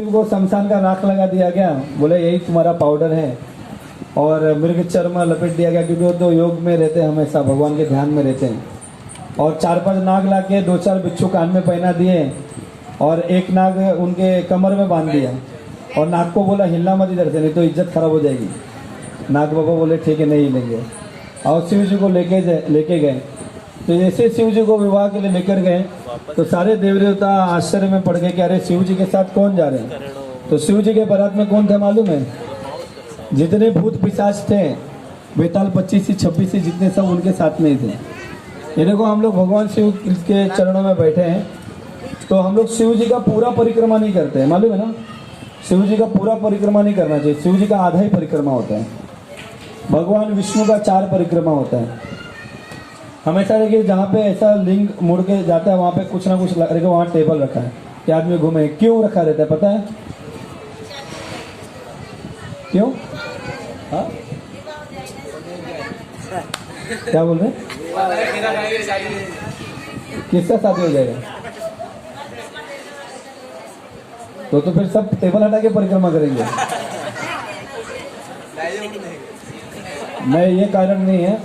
को शमशान का राख लगा दिया गया, बोले यही तुम्हारा पाउडर है, और मृग चर्म लपेट दिया गया, क्योंकि वो तो योग में रहते हैं, हमेशा भगवान के ध्यान में रहते हैं। और 4-5 नाग ला के 2-4 बिच्छू कान में पहना दिए, और एक नाग उनके कमर में बांध दिया, और नाग को बोला हिलना मत इधर से, नहीं तो इज्जत खराब हो जाएगी। नाग बाबा बोले ठीक है नहीं हिलेंगे, और शिव जी को लेके गए। तो जैसे शिव जी को विवाह के लिए लेकर गए तो सारे देव देवता आश्चर्य में पड़ गए कि अरे शिव जी के साथ कौन जा रहे हैं। तो शिव जी के बारात में कौन थे मालूम है? जितने भूत पिशाच थे, बेताल 25-26 जितने, सब उनके साथ में ही थे। ये देखो हम लोग भगवान शिव के चरणों में बैठे हैं, तो हम लोग शिव जी का पूरा परिक्रमा नहीं करते हैं, मालूम है ना? शिव जी का पूरा परिक्रमा नहीं करना चाहिए, शिव जी का आधा ही परिक्रमा होता है। भगवान विष्णु का 4 परिक्रमा होता है। हमेशा देखिए जहाँ पे ऐसा लिंग मुड़ के जाता है वहाँ पे कुछ ना कुछ देखो, वहाँ टेबल रखा है कि आदमी घूमे। क्यों रखा रहता है पता है? क्यों? हाँ, क्या बोल रहे हैं? किसका शादी हो जाएगा? तो फिर सब टेबल हटा के परिक्रमा करेंगे। नहीं, ये कारण नहीं है।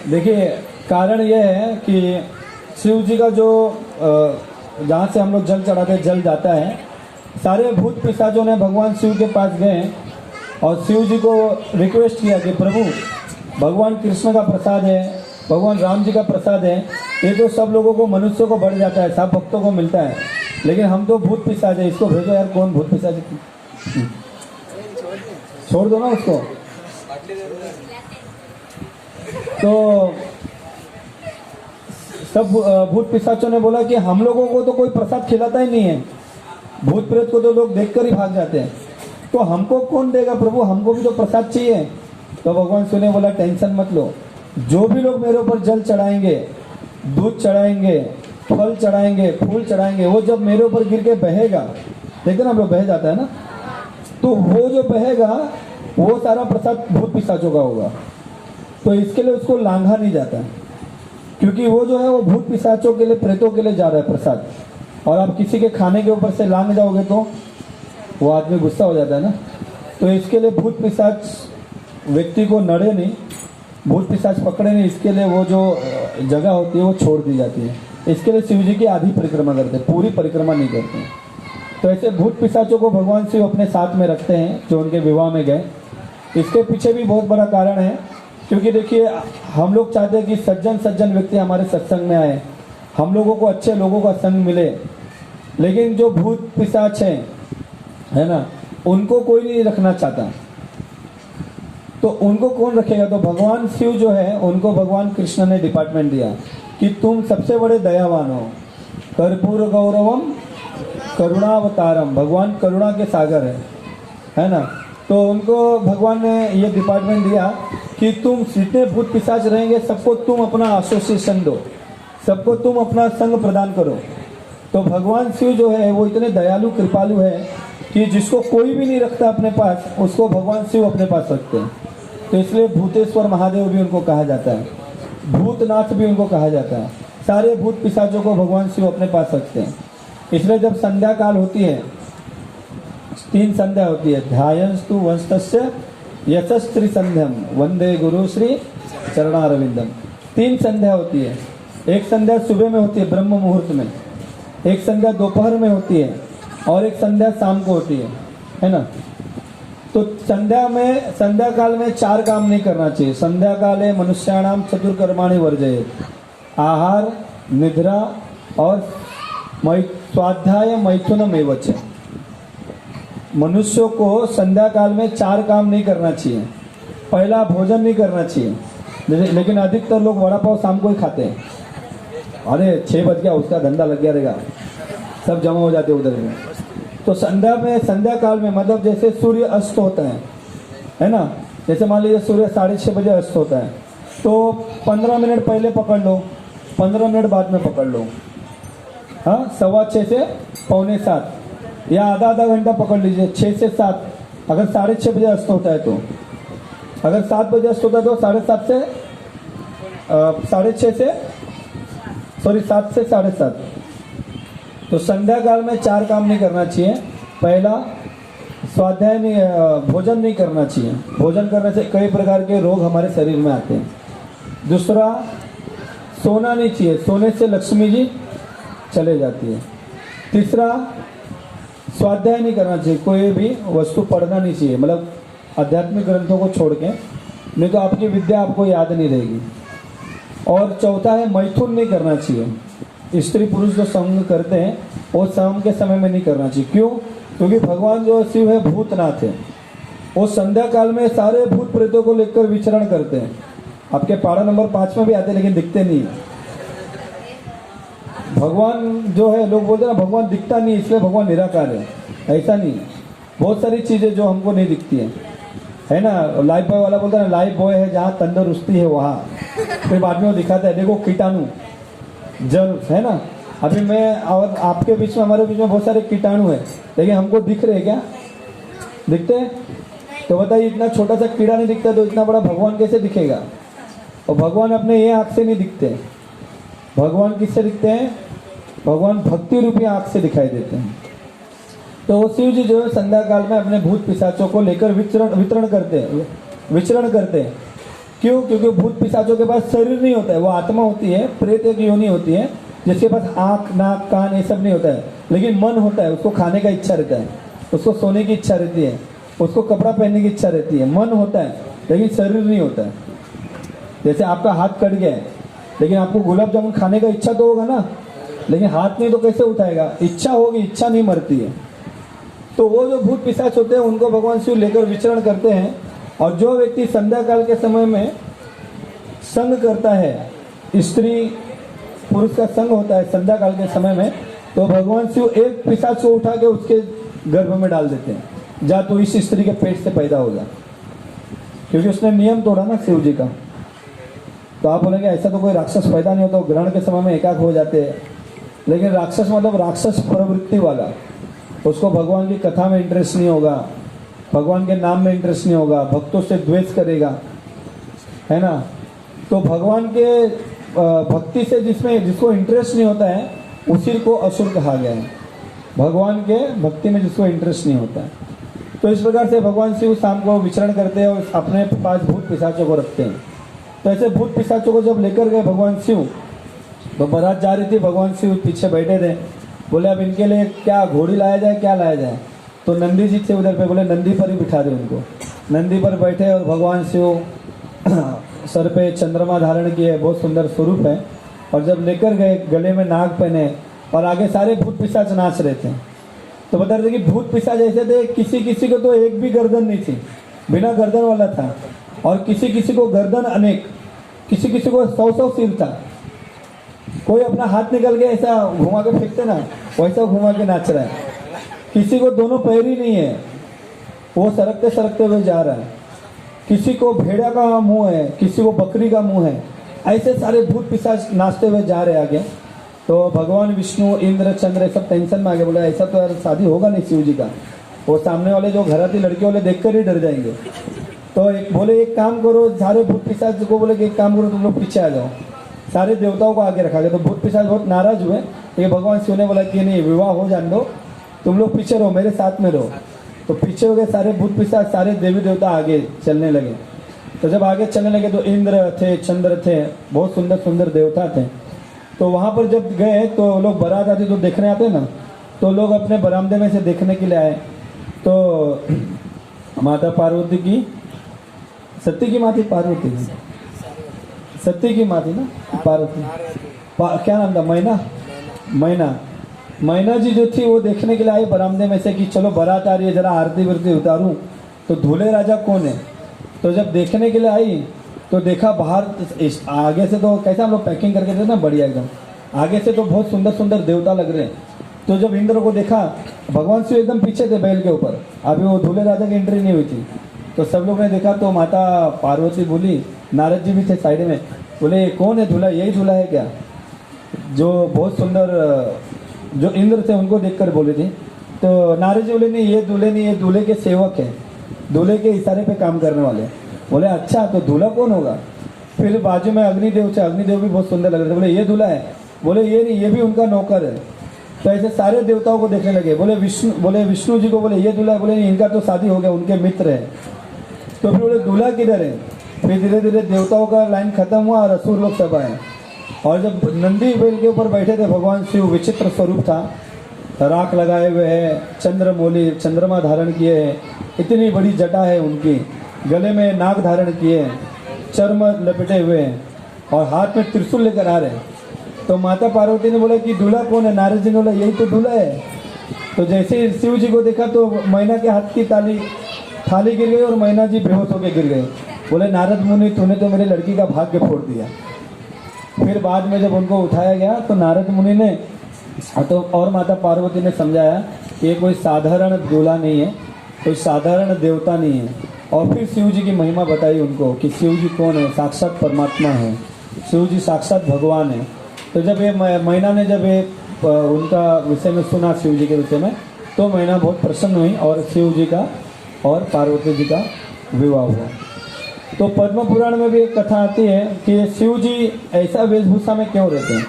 देखिए कारण यह है कि शिव जी का जो जहाँ से हम लोग जल चढ़ाते हैं, जल जाता है, सारे भूत पिशाचों ने भगवान शिव के पास गए और शिव जी को रिक्वेस्ट किया कि प्रभु भगवान कृष्ण का प्रसाद है, भगवान राम जी का प्रसाद है, ये तो सब लोगों को, मनुष्यों को बढ़ जाता है, सब भक्तों को मिलता है, लेकिन हम तो भूत पिशाच है, इसको भेजो यार। कौन भूत पिशाच? छोड़ दो ना उसको। तो सब भूत पिशाचों ने बोला कि हम लोगों को तो कोई प्रसाद खिलाता ही नहीं है, भूत प्रेत को तो लोग देखकर ही भाग जाते हैं, तो हमको कौन देगा प्रभु, हमको भी तो प्रसाद चाहिए। तो भगवान शिव ने बोला टेंशन मत लो, जो भी लोग मेरे ऊपर जल चढ़ाएंगे, दूध चढ़ाएंगे, फल चढ़ाएंगे, फूल चढ़ाएंगे, वो जब मेरे ऊपर गिर के बहेगा, देखते ना हम लोग बह जाता है ना, तो वो जो बहेगा वो सारा प्रसाद भूत पिशाचों का होगा। तो इसके लिए उसको लांघा नहीं जाता, क्योंकि वो जो है वो भूत पिशाचों के लिए, प्रेतों के लिए जा रहा है प्रसाद। और आप किसी के खाने के ऊपर से लांघ जाओगे तो वो आदमी गुस्सा हो जाता है ना। तो इसके लिए भूत पिशाच व्यक्ति को नड़े नहीं, भूत पिशाच पकड़े नहीं, इसके लिए वो जो जगह होती है वो छोड़ दी जाती है। इसके लिए शिव जी की आधी परिक्रमा करते हैं, पूरी परिक्रमा नहीं करते हैं। तो ऐसे भूत पिशाचों को भगवान शिव अपने साथ में रखते हैं जो उनके विवाह में गए। इसके पीछे भी बहुत बड़ा कारण है, क्योंकि देखिए हम लोग चाहते हैं कि सज्जन व्यक्ति हमारे सत्संग में आए, हम लोगों को अच्छे लोगों का संग मिले, लेकिन जो भूत पिशाच है ना, उनको कोई नहीं रखना चाहता। तो उनको कौन रखेगा? तो भगवान शिव जो है उनको भगवान कृष्ण ने डिपार्टमेंट दिया कि तुम सबसे बड़े दयावान हो, कर्पूर गौरवम करुणावतारम, भगवान करुणा के सागर है ना। तो उनको भगवान ने ये डिपार्टमेंट दिया कि तुम जितने भूत पिशाच रहेंगे सबको तुम अपना एसोसिएशन दो, सबको तुम अपना संग प्रदान करो। तो भगवान शिव जो है वो इतने दयालु कृपालु है कि जिसको कोई भी नहीं रखता अपने पास, उसको भगवान शिव अपने पास रखते हैं। तो इसलिए भूतेश्वर महादेव भी उनको कहा जाता है, भूतनाथ भी उनको कहा जाता है। सारे भूत पिशाचों को भगवान शिव अपने पास रखते हैं। इसलिए जब संध्या काल होती है, 3 संध्या होती है, ध्यायंस्तु वंशतस्य यशस्त्री संध्यम वंदे गुरु श्री चरणारविंदम। 3 संध्या होती है। एक संध्या सुबह में होती है ब्रह्म मुहूर्त में, एक संध्या दोपहर में होती है, और एक संध्या शाम को होती है ना। तो संध्या काल में 4 काम नहीं करना चाहिए। संध्या काले मनुष्याणाम चतुर्कर्माणि वर्जयेत्, आहार, निद्रा और स्वाध्याय मैथुनम एवच। मनुष्यों को संध्या काल में 4 काम नहीं करना चाहिए। पहला, भोजन नहीं करना चाहिए, लेकिन अधिकतर लोग वड़ा पाव शाम को ही खाते हैं। अरे 6 बज गया, उसका धंधा लग गया रहेगा, सब जमा हो जाते उधर में। तो संध्या काल में मतलब जैसे सूर्य अस्त होता है ना, जैसे मान लीजिए सूर्य 6:30 बजे अस्त होता है, तो 15 मिनट पहले पकड़ लो, 15 मिनट बाद में पकड़ लो। हाँ, 6:15 से 6:45 या आधा घंटा पकड़ लीजिए, 6 से 7। अगर 6:30 बजे अस्त होता है तो, अगर 7 बजे अस्त होता है तो 7:30 से 6:30 से 7 से 7:30, तो संध्या काल में 4 काम नहीं करना चाहिए। पहला, स्वाध्याय नहीं, भोजन नहीं करना चाहिए। भोजन करने से कई प्रकार के रोग हमारे शरीर में आते हैं। दूसरा, सोना नहीं चाहिए, सोने से लक्ष्मी जी चले जाती है। तीसरा, स्वाध्याय नहीं करना चाहिए, कोई भी वस्तु पढ़ना नहीं चाहिए, मतलब आध्यात्मिक ग्रंथों को छोड़ के, नहीं तो आपकी विद्या आपको याद नहीं रहेगी। और चौथा है, मैथुन नहीं करना चाहिए। स्त्री पुरुष जो संग करते हैं वो शाम के समय में नहीं करना चाहिए। क्यों? क्योंकि भगवान जो शिव है भूतनाथ है। वो संध्या काल में सारे भूत प्रेतों को लेकर विचरण करते हैं। आपके पाड़ा नंबर 5 में भी आते हैं लेकिन दिखते नहीं है। भगवान जो है, लोग बोलते हैं ना भगवान दिखता नहीं इसलिए भगवान निराकार है, ऐसा नहीं। बहुत सारी चीज़ें जो हमको नहीं दिखती हैं, है ना। लाइफ बॉय वाला बोलता है ना, लाइफ बॉय है जहाँ तंदुरुस्ती है वहाँ, फिर बाद में वो दिखाता है देखो कीटाणु जल, है ना। अभी मैं और आपके बीच में, हमारे बीच में बहुत सारे कीटाणु हैं, लेकिन हमको दिख रहे क्या? दिखते हैं? तो बताइए, इतना छोटा सा कीड़ा नहीं दिखता तो इतना बड़ा भगवान कैसे दिखेगा? और भगवान अपने ये आँख से नहीं दिखते। भगवान किससे दिखते हैं? भगवान भक्ति रूपी आँख से दिखाई देते हैं। तो वो शिव जी जो है संध्या काल में अपने भूत पिशाचों को लेकर विचरण करते हैं। क्यों? क्योंकि भूत पिशाचों के पास शरीर नहीं होता है, वो आत्मा होती है, प्रेत एक योनि होती है जिसके पास आँख, नाक, कान ये सब नहीं होता है, लेकिन मन होता है। उसको खाने का इच्छा रहता है, उसको सोने की इच्छा रहती है, उसको कपड़ा पहनने की इच्छा रहती है। मन होता है लेकिन शरीर नहीं होता है। जैसे आपका हाथ कट गया है लेकिन आपको गुलाब जामुन खाने का इच्छा तो होगा ना, लेकिन हाथ नहीं तो कैसे उठाएगा? इच्छा होगी, इच्छा नहीं मरती है। तो वो जो भूत पिशाच होते हैं उनको भगवान शिव लेकर विचरण करते हैं। और जो व्यक्ति संध्या काल के समय में संग करता है, स्त्री पुरुष का संग होता है संध्या काल के समय में, तो भगवान शिव एक पिशाच को उठा के उसके गर्भ में डाल देते हैं, जा तो इस स्त्री के पेट से पैदा हो जा, क्योंकि उसने नियम तोड़ा ना शिव जी का। तो आप बोलेंगे ऐसा तो कोई राक्षस पैदा नहीं होता, ग्रहण के समय में एकाक हो जाते हैं। लेकिन राक्षस मतलब राक्षस प्रवृत्ति वाला, उसको भगवान की कथा में इंटरेस्ट नहीं होगा, भगवान के नाम में इंटरेस्ट नहीं होगा, भक्तों से द्वेष करेगा, है ना। तो भगवान के भक्ति से जिसको इंटरेस्ट नहीं होता है उसी को असुर कहा गया है। भगवान के भक्ति में जिसको इंटरेस्ट नहीं होता है। तो इस प्रकार से भगवान शिव शाम को विचरण करते हैं और अपने पास भूत पिशाचों को रखते हैं। तो ऐसे भूत पिशाचों को जब लेकर गए भगवान शिव, तो बारात जा रही थी, भगवान शिव पीछे बैठे थे। बोले अब इनके लिए क्या घोड़ी लाया जाए, क्या लाया जाए? तो नंदी जी थे उधर पे, बोले नंदी पर ही बिठा दे उनको। नंदी पर बैठे और भगवान शिव सर पे चंद्रमा धारण किए, बहुत सुंदर स्वरूप है। और जब लेकर गए, गले में नाग पहने और आगे सारे भूत पिशाच नाच रहे थे। तो बता रहे थे कि भूत पिशाच ऐसे थे, किसी किसी को तो एक भी गर्दन नहीं थी, बिना गर्दन वाला था, और किसी किसी को गर्दन अनेक, किसी किसी को 100 सिर था। कोई अपना हाथ निकल के ऐसा घुमा के फेंकते ना, वैसा घुमा के नाच रहा है। किसी को दोनों पैर ही नहीं है, वो सरकते सरकते हुए जा रहा है। किसी को भेड़ा का मुंह है, किसी को बकरी का मुंह है। ऐसे सारे भूत पिशाच नाचते हुए जा रहे आगे। तो भगवान विष्णु, इंद्र, चंद्र सब टेंशन में आगे। बोले ऐसा तो यार शादी होगा नहीं शिव जी का, वो सामने वाले जो घराती लड़के वाले देखकर ही डर जाएंगे। तो बोले एक काम करो, सारे भूत पिशाच को बोले कि एक काम करो, तुम लोग पीछे आ जाओ। सारे देवताओं को आगे रखा गया। तो भूत पिशाच बहुत नाराज हुए। ये भगवान शिव ने बोला कि नहीं, विवाह हो जान दो, तुम लोग पीछे रहो, मेरे साथ में रहो। तो पीछे हो गए सारे भूत पिशाच, सारे देवी देवता आगे चलने लगे। तो जब आगे चलने लगे तो इंद्र थे, चंद्र थे, बहुत सुंदर सुंदर देवता थे। तो वहाँ पर जब गए तो लोग बारात आते तो देखने आते ना, तो लोग अपने बरामदे में से देखने के लिए आए। तो माता पार्वती की, सती की माँ थी, पार्वती की, सती की माँ थी ना, पार्वती, क्या नाम था? मैना जी जो थी वो देखने के लिए आई बरामदे में से कि चलो बारात आ रही है, जरा आरती विरती उतारूं। तो दूल्हे राजा कौन है? तो जब देखने के लिए आई तो देखा बाहर आगे से तो कैसे हम लोग पैकिंग करके थे ना, बढ़िया एकदम, आगे से तो बहुत सुंदर सुंदर देवता लग रहे हैं। तो जब इंद्र को देखा, भगवान शिव एकदम पीछे थे बैल के ऊपर, अभी वो दूल्हे राजा की एंट्री नहीं हुई थी। तो सब लोग ने देखा तो माता पार्वती बोली, नारद जी भी थे साइड में, बोले कौन है दूल्हा? यही दूल्हा है क्या? जो बहुत सुंदर जो इंद्र थे उनको देखकर बोले थे। तो नारद जी बोले नहीं, ये दूल्हे नहीं, ये दूल्हे के सेवक हैं, दूल्हे के इशारे पे काम करने वाले। बोले अच्छा, तो दूल्हा कौन होगा? फिर बाजू में अग्निदेव थे, अग्निदेव भी बहुत सुंदर लग रहे थे। बोले ये दूल्हा है? बोले ये नहीं, ये भी उनका नौकर है। तो ऐसे सारे देवताओं को देखने लगे। बोले विष्णु जी को बोले ये दूल्हा, बोले नहीं, इनका तो शादी हो गया, उनके मित्र है। तो फिर बोले दूल्हा किधर है? फिर धीरे धीरे देवताओं का लाइन खत्म हुआ और असुर लोग सब आए। और जब नंदी बैल के ऊपर बैठे थे, भगवान शिव विचित्र स्वरूप था, राख लगाए हुए है, चंद्रमौली चंद्रमा धारण किए है, इतनी बड़ी जटा है उनकी, गले में नाग धारण किए, चर्म लपेटे हुए हैं और हाथ में त्रिशूल लेकर आ रहे हैं। तो माता पार्वती ने बोला कि दूल्हा कौन है? नारद जी ने बोला यही तो दूल्हा है। तो जैसे ही शिव जी को देखा तो मैना के हाथ की थाली गिर गई और मैना जी बेहोश होकर गिर गए। बोले नारद मुनि, तूने तो मेरी लड़की का भाग्य फोड़ दिया। फिर बाद में जब उनको उठाया गया तो नारद मुनि ने तो और माता पार्वती ने समझाया कि ये कोई साधारण दूल्हा नहीं है, कोई साधारण देवता नहीं है। और फिर शिव जी की महिमा बताई उनको कि शिव जी कौन है, साक्षात परमात्मा है, शिव जी साक्षात भगवान है। तो जब ये मैना ने जब ये उनका विषय में सुना, शिव जी के विषय में, तो मैना बहुत प्रसन्न हुई और शिव जी का और पार्वती जी का विवाह हुआ। तो पद्म पुराण में भी एक कथा आती है कि शिव जी ऐसा वेशभूषा में क्यों रहते हैं।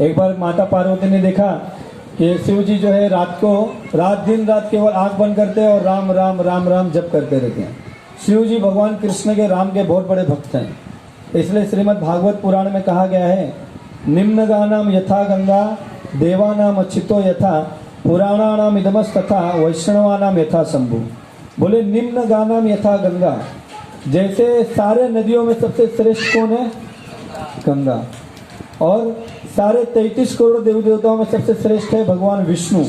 एक बार माता पार्वती ने देखा कि शिव जी जो है रात दिन रात केवल आंख बंद करते हैं और राम राम राम राम जप करते रहते हैं। शिव जी भगवान कृष्ण के, राम के बहुत बड़े भक्त हैं। इसलिए श्रीमद् भागवत पुराण में कहा गया है, निम्न गानाम यथा गंगा देवानाम अच्युतो यथा पुराणानाम इदमस्तथा वैष्णवानाम यथा शंभु। बोले निम्न गानाम यथा गंगा, जैसे सारे नदियों में सबसे श्रेष्ठ कौन है? गंगा। और सारे 33 करोड़ देवी देवताओं में सबसे श्रेष्ठ है भगवान विष्णु।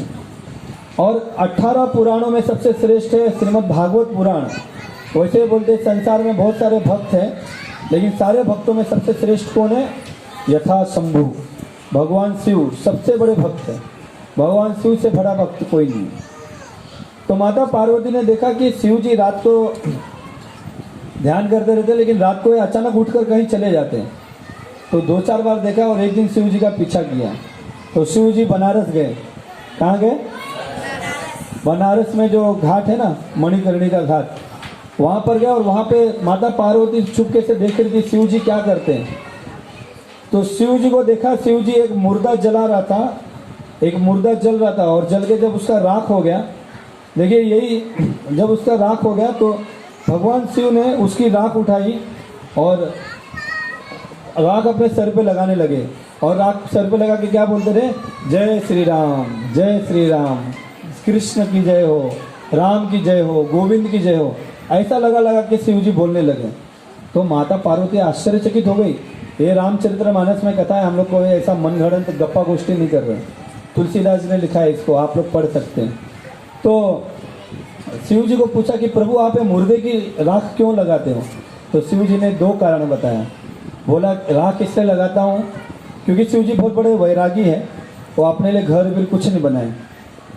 और 18 पुराणों में सबसे श्रेष्ठ है श्रीमद् भागवत पुराण। वैसे बोलते संसार में बहुत सारे भक्त हैं, लेकिन सारे भक्तों में सबसे श्रेष्ठ कौन है? यथा शंभु, भगवान शिव सबसे बड़े भक्त है। भगवान शिव से बड़ा भक्त कोई नहीं। तो माता पार्वती ने देखा कि शिव जी रात को ध्यान करते रहते, लेकिन रात को ये अचानक उठकर कहीं चले जाते हैं। तो 2-4 बार देखा और एक दिन शिव जी का पीछा किया। तो शिव जी बनारस गए। कहाँ गए? बनारस में जो घाट है ना, मणिकर्णिका घाट, वहाँ पर गए। और वहाँ पे माता पार्वती चुपके से देख रही थी शिव जी क्या करते हैं। तो शिव जी को देखा, शिव जी एक मुर्दा जला रहा था, एक मुर्दा जल रहा था, और जल के जब उसका राख हो गया, देखिए यही, जब उसका राख हो गया तो भगवान शिव ने उसकी राख उठाई और राख अपने सर पे लगाने लगे। और राख सर पे लगा के क्या बोलते रहे? जय श्री राम, जय श्री राम, कृष्ण की जय हो, राम की जय हो, गोविंद की जय हो, ऐसा लगा के शिव जी बोलने लगे। तो माता पार्वती आश्चर्यचकित हो गई। ये रामचरितमानस में कथा है, हम लोग को ऐसा मनगढ़ंत गप्पा गोष्ठी नहीं कर रहे। तुलसीदास ने लिखा है इसको, आप लोग पढ़ सकते हैं। तो शिव जी को पूछा कि प्रभु आप ये मुर्दे की राख क्यों लगाते हो? तो शिव जी ने 2 कारण बताया। बोला राख इसलिए लगाता हूँ क्योंकि शिव जी बहुत बड़े वैरागी हैं, वो अपने लिए घर भी कुछ नहीं बनाए,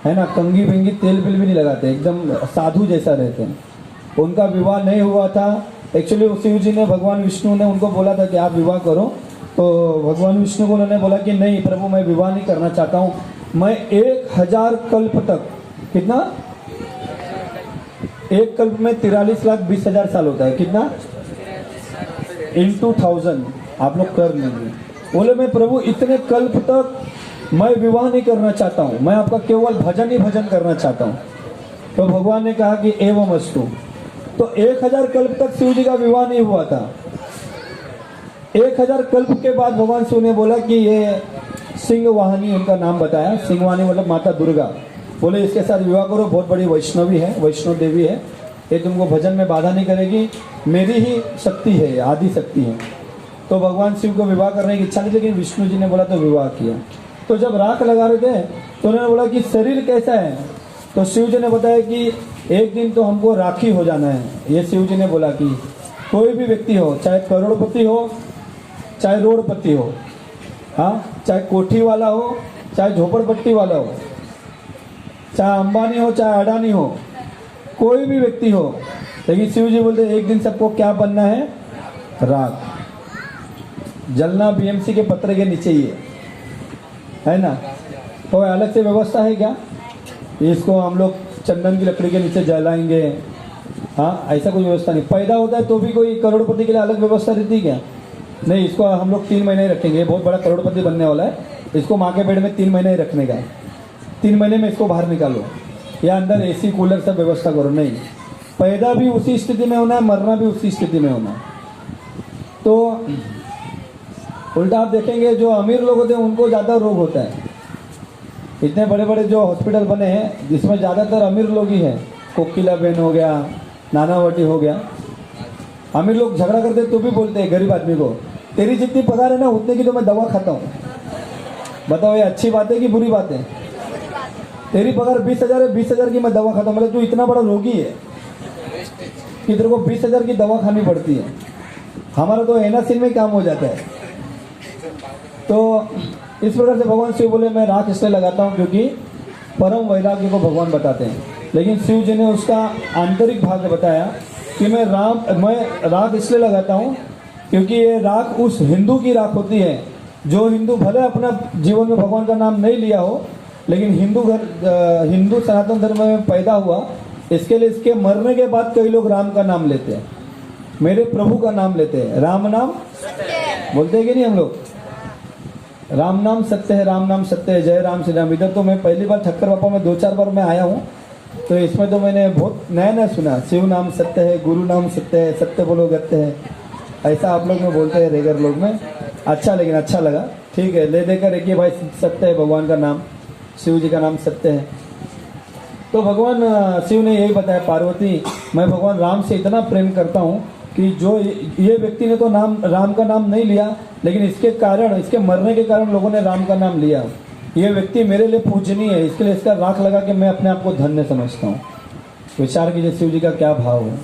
है ना, कंगी बिंगी तेल बिल भी नहीं लगाते, एकदम साधु जैसा रहते हैं। उनका विवाह नहीं हुआ था। एक्चुअली शिव जी ने, भगवान विष्णु ने उनको बोला था कि आप विवाह करो। तो भगवान विष्णु को उन्होंने बोला कि नहीं प्रभु, मैं विवाह नहीं करना चाहता हूँ, मैं 1000 कल्प तक, कितना, एक कल्प में 43,20,000 साल होता है, कितना, into 1000 आप लोग कर लेंगे। बोले मैं प्रभु इतने कल्प तक मैं विवाह नहीं करना चाहता हूँ, मैं आपका केवल भजन ही भजन करना चाहता हूँ। तो भगवान ने कहा कि एवं अस्तु। तो 1000 कल्प तक शिव जी का विवाह नहीं हुआ था। 1000 कल्प के बाद भगवान शिव ने बोला कि ये सिंह वाहिनी, उनका नाम बताया, सिंह वाहिनी मतलब माता दुर्गा। बोले इसके साथ विवाह करो, बहुत बड़ी वैष्णवी है, वैष्णव देवी है, ये तुमको भजन में बाधा नहीं करेगी, मेरी ही शक्ति है, आदि शक्ति है। तो भगवान शिव को विवाह करने की इच्छा थी, लेकिन विष्णु जी ने बोला तो विवाह किया। तो जब राख लगा रहे थे तो उन्होंने बोला कि शरीर कैसा है? तो शिव जी ने बताया कि एक दिन तो हमको राखी हो जाना है। ये शिव जी ने बोला कि कोई भी व्यक्ति हो, चाहे करोड़पति हो, चाहे रोडपति हो, हाँ, चाहे कोठी वाला हो, चाहे झोपड़पट्टी वाला हो, चाहे अंबानी हो, चाहे अडानी हो, कोई भी व्यक्ति हो, लेकिन शिव जी बोलते एक दिन सबको क्या बनना है? राख। जलना बीएमसी के पत्र के नीचे ही है ना। तो अलग से व्यवस्था है क्या? इसको हम लोग चंदन की लकड़ी के नीचे जलाएंगे, हाँ, ऐसा कोई व्यवस्था नहीं। पैदा होता है तो भी कोई करोड़पति के लिए अलग व्यवस्था रहती है क्या? नहीं, इसको हम लोग 3 महीने रखेंगे, बहुत बड़ा करोड़पति बनने वाला है, इसको माँ के पेट में 3 महीने रखने का है, 3 महीने में इसको बाहर निकालो, या अंदर एसी कूलर सब व्यवस्था करो। नहीं, पैदा भी उसी स्थिति में होना है, मरना भी उसी स्थिति में होना है। तो उल्टा आप देखेंगे जो अमीर लोग होते हैं उनको ज़्यादा रोग होता है। इतने बड़े बड़े जो हॉस्पिटल बने हैं जिसमें ज़्यादातर अमीर लोग ही हैं, कोकिलाबेन हो गया, नानावटी हो गया, अमीर लोग झगड़ा करते तो भी बोलते हैं गरीब आदमी को, तेरी जितनी पगार है ना उतने की तो मैं दवा खाता हूँ। बताओ ये अच्छी बात है कि बुरी बात है? तेरी पगार 20,000 है, 20,000 की मैं दवा खाता हूँ, मतलब तू इतना बड़ा रोगी है कि तेरे को 20,000 की दवा खानी पड़ती है। हमारा तो एनासिन में काम हो जाता है। तो इस प्रकार से भगवान शिव बोले मैं राख इसलिए लगाता हूँ क्योंकि परम वैराग्य को भगवान बताते हैं। लेकिन शिव जी ने उसका आंतरिक भाग बताया कि मैं राख इसलिए लगाता हूँ क्योंकि ये राख उस हिंदू की राख होती है जो हिंदू भले अपना जीवन में भगवान का नाम नहीं लिया हो, लेकिन हिंदू सनातन धर्म में पैदा हुआ, इसके लिए इसके मरने के बाद कई लोग राम का नाम लेते हैं, मेरे प्रभु का नाम लेते हैं। राम नाम बोलते हैं कि नहीं हम लोग? राम नाम सत्य है, राम नाम सत्य है, जय राम श्री राम। इधर तो मैं पहली बार ठक्कर बापा में 2-4 बार मैं आया हूँ, तो इसमें तो मैंने बहुत नया नया सुना, शिव नाम सत्य है, गुरु नाम सत्य है, सत्य बोलो गत्य है, ऐसा आप लोग में बोलते हैं रेगर लोग में। अच्छा, लेकिन अच्छा लगा, ठीक है, ले देकर एक भाई सत्य है, भगवान का नाम, शिव जी का नाम सत्य है। तो भगवान शिव ने यही बताया, पार्वती मैं भगवान राम से इतना प्रेम करता हूँ कि जो ये व्यक्ति ने तो राम का नाम नहीं लिया, लेकिन इसके कारण, इसके मरने के कारण लोगों ने राम का नाम लिया। ये व्यक्ति मेरे लिए पूजनीय है, इसके लिए इसका राख लगा के मैं अपने आप को धन्य समझता हूँ। विचार कीजिए शिव जी का क्या भाव है।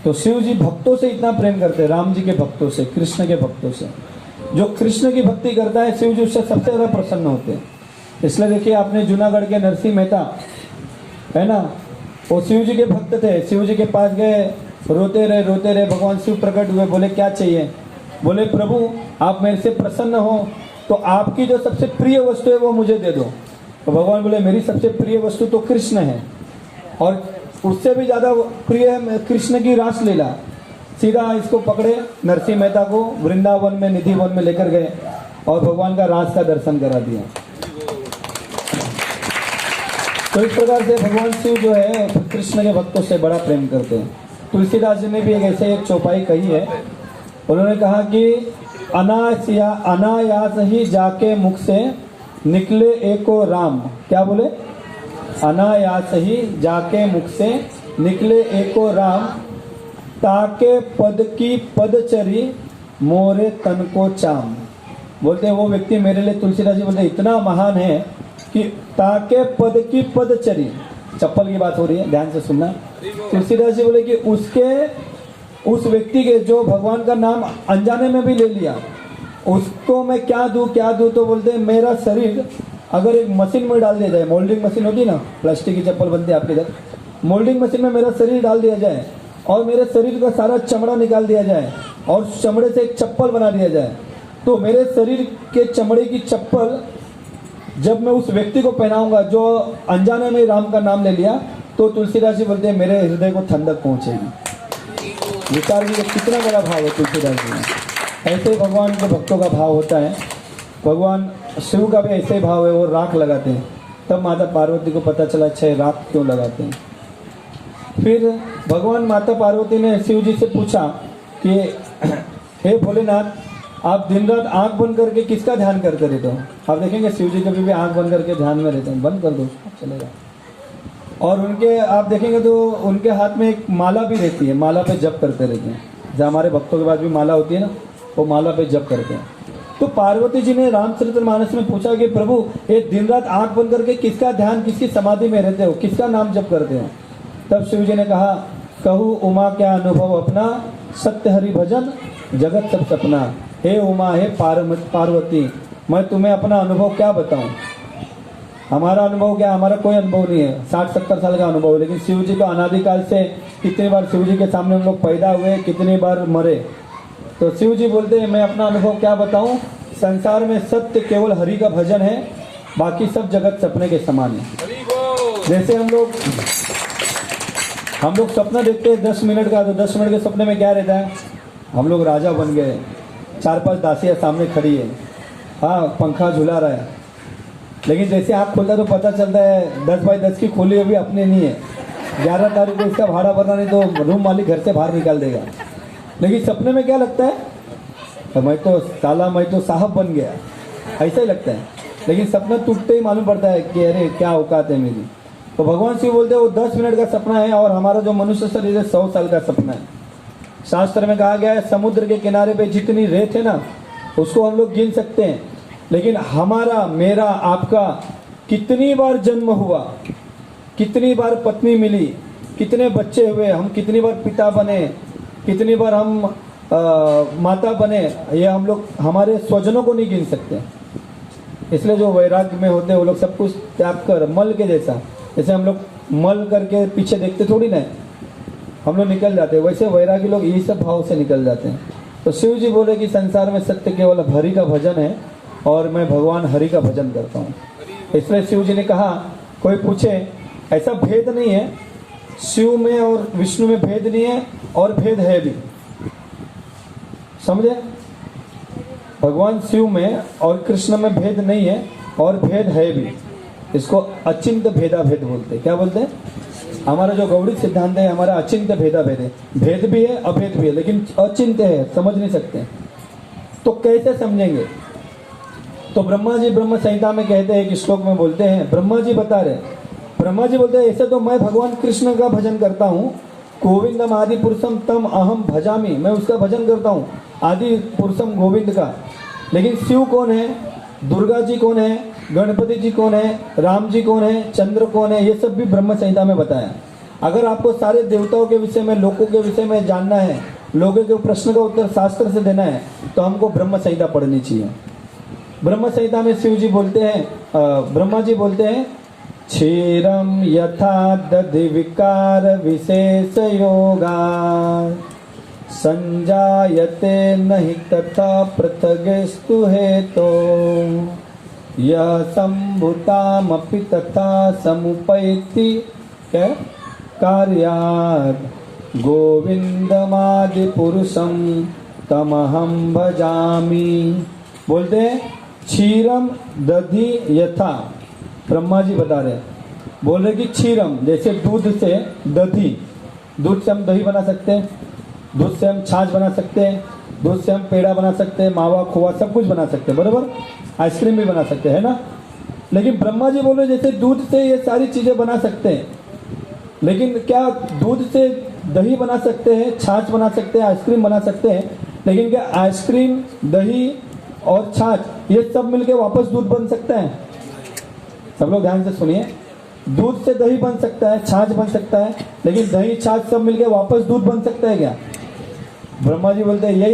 तो शिव जी भक्तों से इतना प्रेम करते हैं, राम जी के भक्तों से, कृष्ण के भक्तों से। जो कृष्ण की भक्ति करता है शिव जी उससे सबसे ज़्यादा प्रसन्न होते हैं। इसलिए देखिए आपने जूनागढ़ के नरसिंह मेहता है ना, वो शिव जी के भक्त थे। शिव जी के पास गए, रोते रहे, भगवान शिव प्रकट हुए, बोले क्या चाहिए? बोले प्रभु आप मेरे से प्रसन्न हो तो आपकी जो सबसे प्रिय वस्तु है वो मुझे दे दो। तो भगवान बोले मेरी सबसे प्रिय वस्तु तो कृष्ण है, और उससे भी ज़्यादा प्रिय है कृष्ण की रासलीला। सीधा इसको पकड़े, नरसिंह मेहता को वृंदावन में, निधि वन में लेकर गए और भगवान का रास का दर्शन करा दिया। तो इस प्रकार से भगवान शिव जो है कृष्ण के भक्तों से बड़ा प्रेम करते हैं। तुलसीदास जी ने भी ऐसे एक चौपाई कही है, उन्होंने कहा कि अनायास ही जाके मुख से निकले एको राम। क्या बोले? अनायास ही जाके मुख से निकले एको राम, ताके पद की पदचरी मोरे तन को चाम। बोलते हैं वो व्यक्ति मेरे लिए, तुलसीदास जी बोलते इतना महान है कि ताके पद की पदचरी, चप्पल की बात हो रही है, ध्यान से सुनना। तुलसीदास जी बोले कि उस व्यक्ति के जो भगवान का नाम अनजाने में भी ले लिया, उसको मैं क्या दूं? तो बोलते हैं मेरा शरीर अगर एक मशीन में डाल दिया जाए, मोल्डिंग मशीन होती ना, प्लास्टिक की चप्पल बनती है आपके इधर, मोल्डिंग मशीन में मेरा शरीर डाल दिया जाए और मेरे शरीर का सारा चमड़ा निकाल दिया जाए और चमड़े से एक चप्पल बना दिया जाए, तो मेरे शरीर के चमड़े की चप्पल जब मैं उस व्यक्ति को पहनाऊंगा जो अनजाने में राम का नाम ले लिया, तो तुलसीदास जी बोलते हैं मेरे हृदय को ठंडक पहुंचेगी। विचार जी कितना बड़ा भाव है तुलसीदास जी में। ऐसे भगवान के भक्तों का भाव होता है। भगवान शिव का भी ऐसे ही भाव है, वो राख लगाते हैं। तब माता पार्वती को पता चला अच्छा राख क्यों लगाते हैं। फिर भगवान माता पार्वती ने शिव जी से पूछा कि हे भोलेनाथ, आप दिन रात आंख बंद करके किसका ध्यान करते रहते हो? आप देखेंगे शिव जी कभी भी आंख बंद करके ध्यान में रहते हैं, बंद कर दो चलेगा। और उनके आप देखेंगे तो उनके हाथ में एक माला भी रहती है, माला पे जप करते रहते हैं। जहाँ हमारे भक्तों के पास भी माला होती है ना, वो माला पे जप करते हैं। तो पार्वती जी ने रामचरितमानस में पूछा कि प्रभु ये दिन रात आंख बंद करके किसका ध्यान, किसकी समाधि में रहते हो, किसका नाम जप करते हो? तब शिव जी ने कहा, कहूँ उमा क्या अनुभव अपना, सत्य हरि भजन जगत सब सपना। हे उमा, हे पार्वती, मैं तुम्हें अपना अनुभव क्या बताऊं? हमारा अनुभव क्या, हमारा कोई अनुभव नहीं है, 60-70 साल का अनुभव है। लेकिन शिव जी तो अनादिकाल से कितनी बार शिव जी के सामने हम लोग पैदा हुए, कितनी बार मरे। तो शिव जी बोलते हैं मैं अपना अनुभव क्या बताऊं, संसार में सत्य केवल हरि का भजन है, बाकी सब जगत सपने के समान है। जैसे हम लोग सपना देखते हैं 10 मिनट का, तो 10 मिनट के सपने में क्या रहता है? हम लोग राजा बन गए, 4-5 दासियाँ सामने खड़ी है, हाँ पंखा झुला रहा है, लेकिन जैसे आप खोलता तो पता चलता है 10 बाई 10 की खोली अभी अपने नहीं है, 11 तारीख को इसका भाड़ा भरना नहीं तो रूम मालिक घर से बाहर निकाल देगा। लेकिन सपने में क्या लगता है, तो मैं तो साहब बन गया, ऐसा ही लगता है। लेकिन सपना टूटते ही मालूम पड़ता है कि अरे क्या औकात है मेरी। तो भगवान शिव बोलते हैं वो 10 मिनट का सपना है और हमारा जो मनुष्य शरीर है 100 साल का सपना है। शास्त्र में कहा गया है समुद्र के किनारे पे जितनी रेत है ना उसको हम लोग गिन सकते हैं, लेकिन हमारा मेरा आपका कितनी बार जन्म हुआ, कितनी बार पत्नी मिली, कितने बच्चे हुए, हम कितनी बार पिता बने, कितनी बार हम माता बने, ये हम लोग हमारे स्वजनों को नहीं गिन सकते। इसलिए जो वैराग्य में होते हैं वो लोग सब कुछ त्याग कर मल के जैसे हम लोग मल करके पीछे देखते थोड़ी ना, हम लोग निकल जाते हैं, वैसे वैरागी लोग यही सब भाव से निकल जाते हैं। तो शिव जी बोले कि संसार में सत्य केवल हरि का भजन है और मैं भगवान हरि का भजन करता हूँ। इसलिए शिव जी ने कहा, कोई पूछे ऐसा भेद नहीं है, शिव में और विष्णु में भेद नहीं है और भेद है भी, समझे? भगवान शिव में और कृष्ण में भेद नहीं है और भेद है भी, इसको अचिंत्य भेदा भेद बोलते हैं। क्या बोलते हैं? हमारा जो गौड़ी सिद्धांत है हमारा अचिंत्य भेदा भेद है, भेद भी है अभेद भी है, लेकिन अचिंत्य है, समझ नहीं सकते। तो कैसे समझेंगे? तो ब्रह्मा जी ब्रह्म संहिता में कहते हैं कि श्लोक में बोलते हैं, ब्रह्मा जी बता रहे, ब्रह्मा जी बोलते हैं ऐसे तो मैं भगवान कृष्ण का भजन करता हूँ, गोविंदम आदि पुरुषम तम अहम भजामी, मैं उसका भजन करता हूँ आदि पुरुषम गोविंद का। लेकिन शिव कौन है, दुर्गा जी कौन है, गणपति जी कौन है, राम जी कौन है, चंद्र कौन है, ये सब भी ब्रह्म संहिता में बताया। अगर आपको सारे देवताओं के विषय में, लोगों के विषय में जानना है, लोगों के प्रश्न का उत्तर शास्त्र से देना है, तो हमको ब्रह्म संहिता पढ़नी चाहिए। ब्रह्म संहिता में शिव जी बोलते हैं, ब्रह्मा जी बोलते हैं, क्षीरम यथा दधि विकार विशेष योगा संजायते नहीं तथा पृथगस्तु हेतो यह संभुतामपि तथा समुपैति कार्यात् गोविंदमादि पुरुषम तमहम भजामि। बोलते हैं क्षीरम दधि यथा, ब्रह्मा जी बता रहे, बोल रहे कि क्षीरम जैसे दूध से दधी, दूध से हम दही बना सकते हैं, दूध से हम छाछ बना सकते हैं, दूध से हम पेड़ा बना सकते हैं, मावा खोआ सब कुछ बना सकते हैं, बराबर, आइसक्रीम भी बना सकते हैं ना। लेकिन ब्रह्मा जी बोल रहे जैसे दूध से ये सारी चीजें बना सकते हैं, लेकिन क्या दूध से दही बना सकते हैं, छाछ बना सकते हैं, आइसक्रीम बना सकते हैं, लेकिन क्या आइसक्रीम, दही और छाछ ये सब मिलके वापस दूध बन सकता है? सब लोग ध्यान से सुनिए, दूध से दही बन सकता है, छाछ बन सकता है, लेकिन दही छाछ सब मिलके वापस दूध बन सकता है क्या? ब्रह्मा जी बोलते हैं यही